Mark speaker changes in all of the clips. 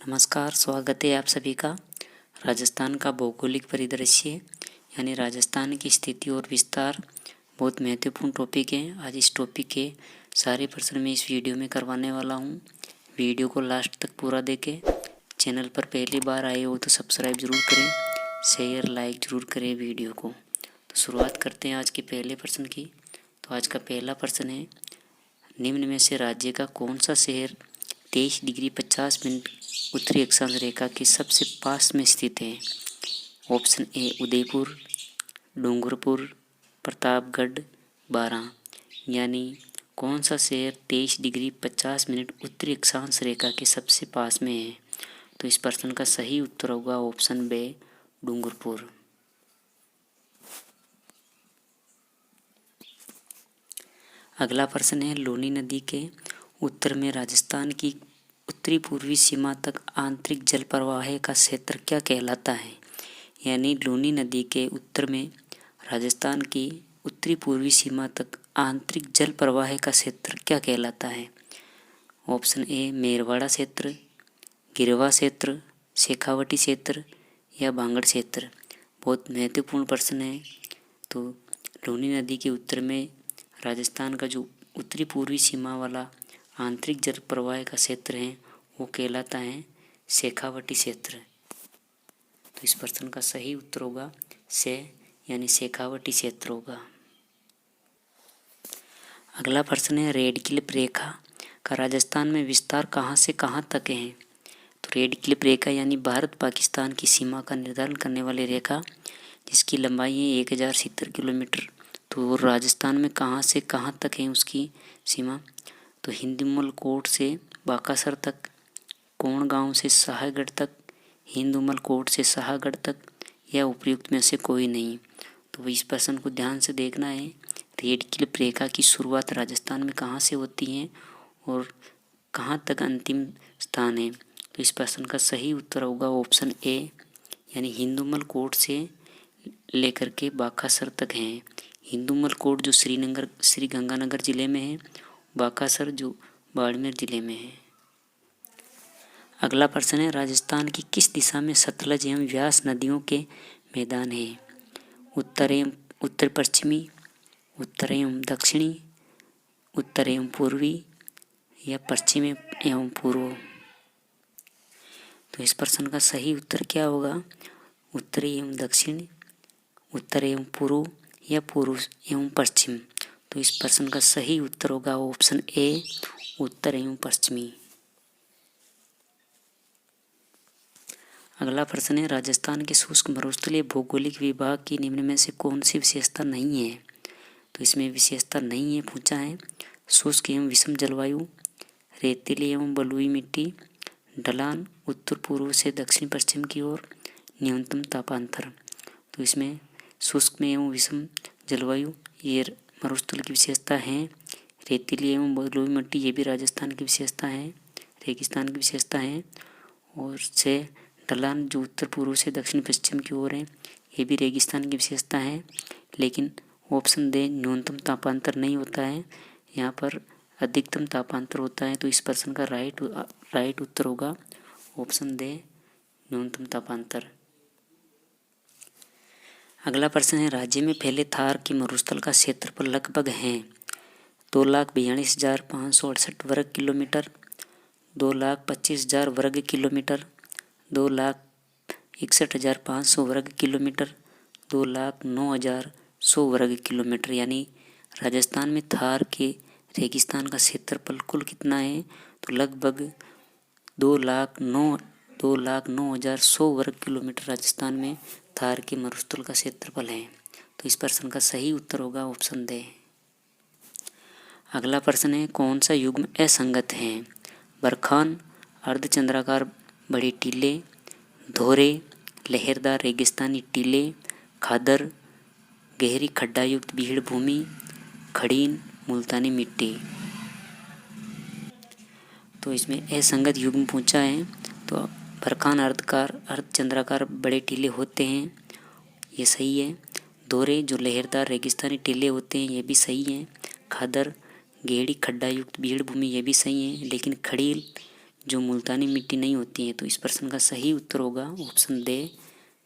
Speaker 1: नमस्कार, स्वागत है आप सभी का। राजस्थान का भौगोलिक परिदृश्य यानी राजस्थान की स्थिति और विस्तार बहुत महत्वपूर्ण टॉपिक है। आज इस टॉपिक के सारे प्रश्न मैं इस वीडियो में करवाने वाला हूं। वीडियो को लास्ट तक पूरा देखें। चैनल पर पहली बार आए हो तो सब्सक्राइब जरूर करें, शेयर लाइक जरूर करें वीडियो को। तो शुरुआत करते हैं आज के पहले प्रश्न की। तो आज का पहला प्रश्न है, निम्न में से राज्य का कौन सा शहर 23 डिग्री 50 मिनट उत्तरी अक्षांश रेखा के सबसे पास में स्थित है? Option A Udaipur, Dungarpur, Pratapgarh, Baran. यानी कौन सा शहर 23 डिग्री 50 मिनट उत्तरी अक्षांश रेखा के सबसे पास में है? तो इस प्रश्न का सही उत्तर होगा ऑप्शन बी, डूंगरपुर। अगला प्रश्न है, लूनी नदी के उत्तर में राजस्थान की उत्तरी पूर्वी सीमा तक आंतरिक जल प्रवाह का क्षेत्र क्या कहलाता है? यानी लूनी नदी के उत्तर में राजस्थान की उत्तरी पूर्वी सीमा तक आंतरिक जल प्रवाह का क्षेत्र क्या कहलाता है? ऑप्शन ए मेरवाड़ा क्षेत्र, गिरवा क्षेत्र, शेखावटी क्षेत्र या बांगड़ क्षेत्र। बहुत महत्वपूर्ण प्रश्न है। तो लूनी नदी के उत्तर में राजस्थान का जो उत्तरी पूर्वी सीमा वाला आंतरिक जल प्रवाह का क्षेत्र है वो कहलाता है शेखावटी क्षेत्र। तो इस प्रश्न का सही उत्तर होगा से यानी शेखावटी क्षेत्र होगा। अगला प्रश्न है, रेड क्लिफ रेखा का राजस्थान में विस्तार कहाँ से कहाँ तक है? तो रेड क्लिफ रेखा यानी भारत पाकिस्तान की सीमा का निर्धारण करने वाली रेखा जिसकी लंबाई है 1070 किलोमीटर। तो राजस्थान में कहाँ से कहाँ तक है उसकी सीमा? तो हिंदुमल कोट से बाकासर तक, कोण गांव से शाहगढ़ तक, हिंदुमल कोट से शाहगढ़ तक या उपयुक्त में से कोई नहीं। तो इस प्रश्न को ध्यान से देखना है। रेड क्लिफ रेखा की शुरुआत राजस्थान में कहाँ से होती है और कहाँ तक अंतिम स्थान है? तो इस प्रश्न का सही उत्तर होगा ऑप्शन ए यानी हिंदुमल कोट से लेकर के बाकासर तक है। हिंदुमल कोट जो श्री गंगानगर जिले में है, बाकासर जो बाड़मेर जिले में है। अगला प्रश्न है, राजस्थान की किस दिशा में सतलज एवं व्यास नदियों के मैदान है? उत्तर पश्चिमी, उत्तर एवं दक्षिणी, उत्तर एवं पूर्वी या पश्चिमी एवं पूर्व। तो इस प्रश्न का सही उत्तर क्या होगा? उत्तरी एवं दक्षिण, उत्तर एवं पूर्व या पूर्व एवं पश्चिम। तो इस प्रश्न का सही उत्तर होगा ऑप्शन ए उत्तर एवं पश्चिमी। अगला प्रश्न है, राजस्थान के शुष्क मरुस्थलीय भौगोलिक विभाग की निम्न में से कौन सी विशेषता नहीं है? तो इसमें विशेषता नहीं है पूछा है। शुष्क एवं विषम जलवायु, रेतीली एवं बलुई मिट्टी, ढलान उत्तर पूर्व से दक्षिण पश्चिम की ओर, न्यूनतम तापांतर। तो इसमें शुष्क में एवं विषम जलवायु ये मरुस्थल की विशेषता है। रेतीली एवं बलुई मिट्टी ये भी राजस्थान की विशेषता है, रेगिस्तान की विशेषता है। और से ढलान जो उत्तर पूर्व से दक्षिण पश्चिम की ओर है ये भी रेगिस्तान की विशेषता है। लेकिन ऑप्शन दे न्यूनतम तापांतर नहीं होता है, यहाँ पर अधिकतम तापांतर होता है। तो इस प्रश्न का राइट उत्तर होगा ऑप्शन दे न्यूनतम तापांतर। अगला प्रश्न है, राज्य में फैले थार की मरुस्थल का क्षेत्रफल लगभग है 2,42,568 वर्ग किलोमीटर, 2,25,000 वर्ग किलोमीटर, 2,61,500 वर्ग किलोमीटर, 2,09,100 वर्ग किलोमीटर। यानी राजस्थान में थार के रेगिस्तान का क्षेत्रफल कुल कितना है? तो लगभग 2,09,100 वर्ग किलोमीटर राजस्थान में थार के मरुस्थल का क्षेत्रफल है। तो इस प्रश्न का सही उत्तर होगा ऑप्शन दे। अगला प्रश्न है, कौन सा युग्म असंगत है? बरखान, अर्धचंद्राकार बड़े टीले, धोरे, लहरदार रेगिस्तानी टीले, खादर, गहरी खड्डायुक्त बीहड़ भूमि, खड़ीन, मुल्तानी मिट्टी। तो इसमें असंगत युग्म पूछा है। तो बरखान अर्धचंद्राकार बड़े टीले होते हैं, ये सही है। धोरे जो लहरदार रेगिस्तानी टीले होते हैं ये भी सही है। खादर गहरी खड्डायुक्त बीहड़ भूमि ये भी सही है। लेकिन खड़ील जो मुल्तानी मिट्टी नहीं होती है। तो इस प्रश्न का सही उत्तर होगा ऑप्शन दे,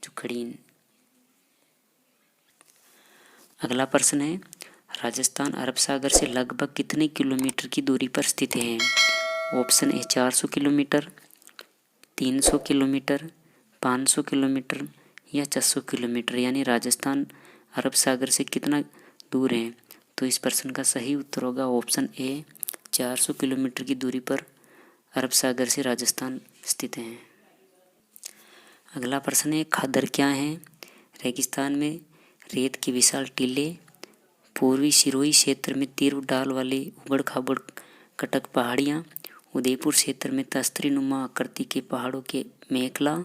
Speaker 1: जो खड़ीन। अगला प्रश्न है, राजस्थान अरब सागर से लगभग कितने किलोमीटर की दूरी पर स्थित है? Option A 400 kilometre, 300 kilometre, 500 kilometre या 600 किलोमीटर। यानी राजस्थान अरब सागर से कितना दूर है? तो इस प्रश्न का सही उत्तर होगा ऑप्शन ए, 400 किलोमीटर की दूरी पर अरब सागर से राजस्थान स्थित है। अगला प्रश्न है, खादर क्या है? रेगिस्तान में रेत के विशाल टीले, पूर्वी सिरोही क्षेत्र में तीव्र ढाल वाले उबड़ खाबड़ कटक पहाड़ियाँ, उदयपुर क्षेत्र में तस्तरी नुमा आकृति के पहाड़ों के मेखला।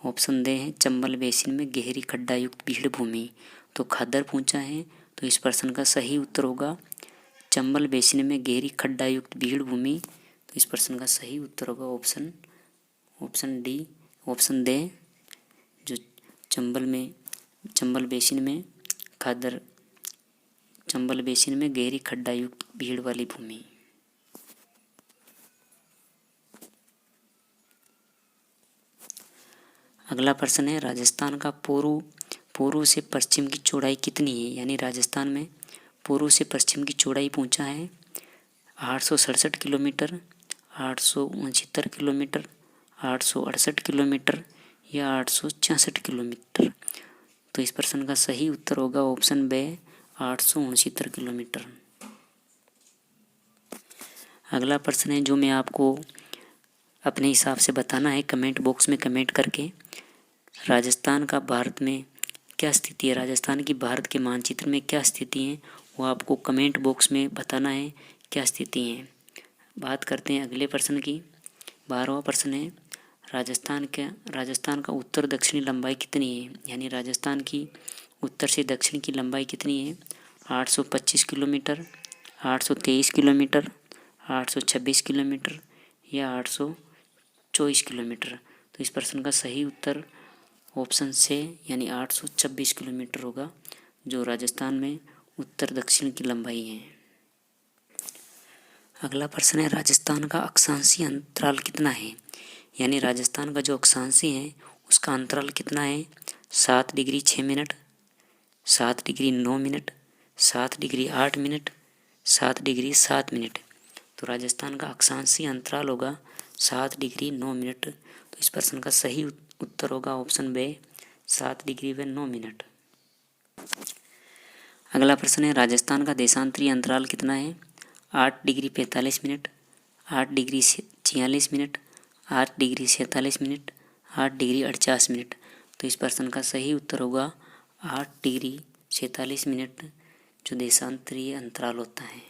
Speaker 1: ऑप्शन दे है, चंबल बेसिन में गहरी खड्डा युक्त भीड़ भूमि। तो खादर पूछा है, तो इस प्रश्न का सही उत्तर होगा चंबल बेसिन में गहरी खड्डा युक्त भीड़ भूमि। तो इस प्रश्न का सही उत्तर होगा ऑप्शन डी, ऑप्शन दे, जो चंबल बेसिन में खादर, चंबल बेसिन में गहरी खड्डा युक्त भीड़ वाली भूमि। अगला प्रश्न है, राजस्थान का पूर्व से पश्चिम की चौड़ाई कितनी है? यानी राजस्थान में पूर्व से पश्चिम की चौड़ाई पूछा है 867 किलोमीटर, 869 किलोमीटर, 868 किलोमीटर या 866 किलोमीटर। तो इस प्रश्न का सही उत्तर होगा ऑप्शन बे, 869 किलोमीटर। अगला प्रश्न है, जो मैं आपको अपने हिसाब से बताना है कमेंट बॉक्स में कमेंट करके। राजस्थान का भारत में क्या स्थिति है? राजस्थान की भारत के मानचित्र में क्या स्थिति है, वो आपको कमेंट बॉक्स में बताना है क्या स्थिति है। बात करते हैं अगले प्रश्न की। 12वां प्रश्न है, राजस्थान का उत्तर दक्षिणी लंबाई कितनी है? यानी राजस्थान की उत्तर से दक्षिण की लंबाई कितनी है? 825 किलोमीटर, 823 किलोमीटर, 826 किलोमीटर या 824 किलोमीटर। तो इस प्रश्न का सही उत्तर ऑप्शन से यानी 826 किलोमीटर होगा, जो राजस्थान में उत्तर दक्षिण की लंबाई है। अगला प्रश्न है, राजस्थान का अक्षांशीय अंतराल कितना है? यानी राजस्थान का जो अक्षांशीय है उसका अंतराल कितना है? 7 degree 6 minute, 7 degree 9 minute, 7 degree 8 minute, 7 degree 7 minute. तो राजस्थान का अक्षांशीय अंतराल होगा 7 डिग्री 9 मिनट। तो इस प्रश्न का सही उत्तर होगा ऑप्शन बे, 7 डिग्री व 9 मिनट। अगला प्रश्न है, राजस्थान का देशांतरीय अंतराल कितना है? 8 degree 45 minute, 8 degree 46 minute, 8 degree 47 minute, 8 degree 48 minute. तो इस प्रश्न का सही उत्तर होगा 8 डिग्री 47 मिनट, जो देशांतरीय अंतराल होता है।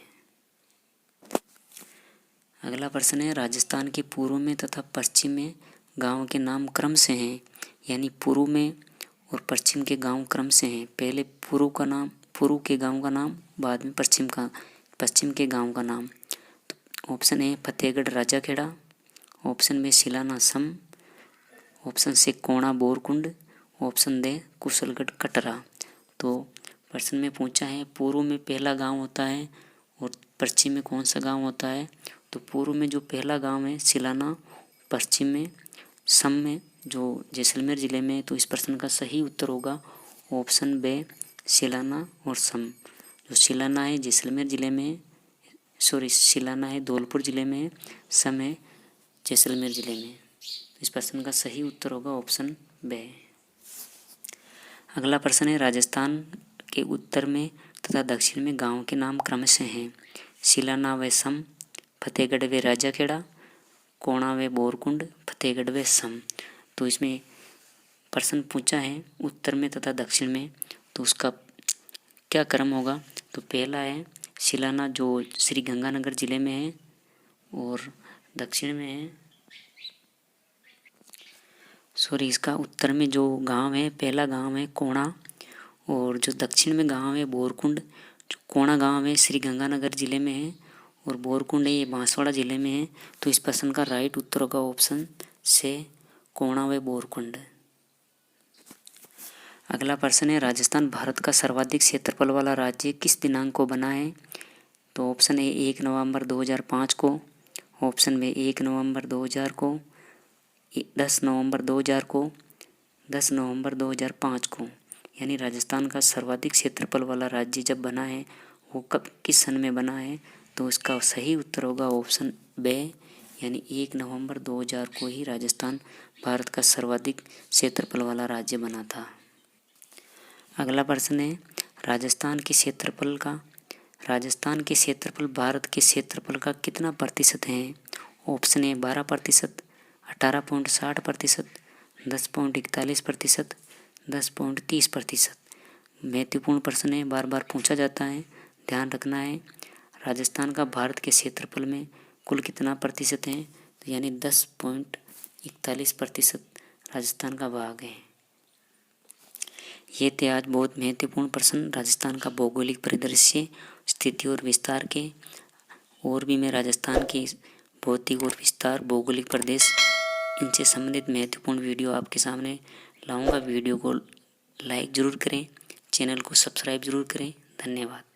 Speaker 1: अगला प्रश्न है, राजस्थान के पूर्व में तथा पश्चिम में गाँव के नाम क्रम से हैं। यानी पूर्व में और पश्चिम के गांव क्रम से हैं। पहले पूर्व के गांव का नाम, बाद में पश्चिम के गांव का नाम। तो option A Fatehgarh Rajakhera, option B Silana सम, option C Kona Borkund, option D Kushalgarh Katra. तो प्रश्न में पूछा है पूर्व में पहला गांव होता है और पश्चिम में कौन सा गांव होता है? तो पूर्व में जो पहला गांव है सिलाना, पश्चिम में सम में जो जैसलमेर ज़िले में। तो इस प्रश्न का सही उत्तर होगा ऑप्शन बे सिलाना और सम। जो सिलाना है जैसलमेर ज़िले में, सिलाना है धौलपुर ज़िले में, सम है जैसलमेर ज़िले में। इस प्रश्न का सही उत्तर होगा ऑप्शन बे। अगला प्रश्न है, राजस्थान के उत्तर में तथा दक्षिण में गाँव के नाम क्रमशः हैं सिलाना व सम, फतेहगढ़ व राजाखेड़ा, कोणा व बोरकुंड, फतेहगढ़ व सम। तो इसमें प्रश्न पूछा है उत्तर में तथा दक्षिण में, तो उसका क्या क्रम होगा? तो पहला है सिलाना जो श्री गंगानगर जिले में है, और दक्षिण में है इसका उत्तर में जो गांव है, पहला गांव है कोणा, और जो दक्षिण में गांव है बोरकुंड। जो कोणा गांव है श्री गंगानगर जिले में है और बोरकुंड है ये बांसवाड़ा जिले में है। तो इस प्रश्न का राइट उत्तर होगा ऑप्शन से कोणा व बोरकुंड। अगला प्रश्न है, राजस्थान भारत का सर्वाधिक क्षेत्रफल वाला राज्य किस दिनांक को बना है? तो ऑप्शन ए 1 नवंबर 2005 को, ऑप्शन में 1 नवंबर 2000 को, 10 नवंबर 2000 को, 10 नवंबर 2005 को। यानी राजस्थान का सर्वाधिक क्षेत्रफल वाला राज्य जब बना है वो कब, किस सन में बना है, तो इसका सही उत्तर होगा ऑप्शन बे, यानी 1 नवंबर 2000 को ही राजस्थान भारत का सर्वाधिक क्षेत्रफल वाला राज्य बना था। अगला प्रश्न है राजस्थान के क्षेत्रफल भारत के क्षेत्रफल का कितना प्रतिशत है। Option A 12%, 18.60%, 10.41%, 10.30%। महत्वपूर्ण प्रश्न है, बार बार पूछा जाता है, ध्यान रखना है। राजस्थान का भारत के क्षेत्रफल में कुल कितना प्रतिशत है, तो यानी 10.41% राजस्थान का भाग है। ये थे आज बहुत महत्वपूर्ण प्रश्न राजस्थान का भौगोलिक परिदृश्य, स्थिति और विस्तार के। और भी मैं राजस्थान के भौतिक और विस्तार, भौगोलिक प्रदेश, इनसे संबंधित महत्वपूर्ण वीडियो आपके सामने लाऊंगा। वीडियो को लाइक ज़रूर करें, चैनल को सब्सक्राइब ज़रूर करें। धन्यवाद।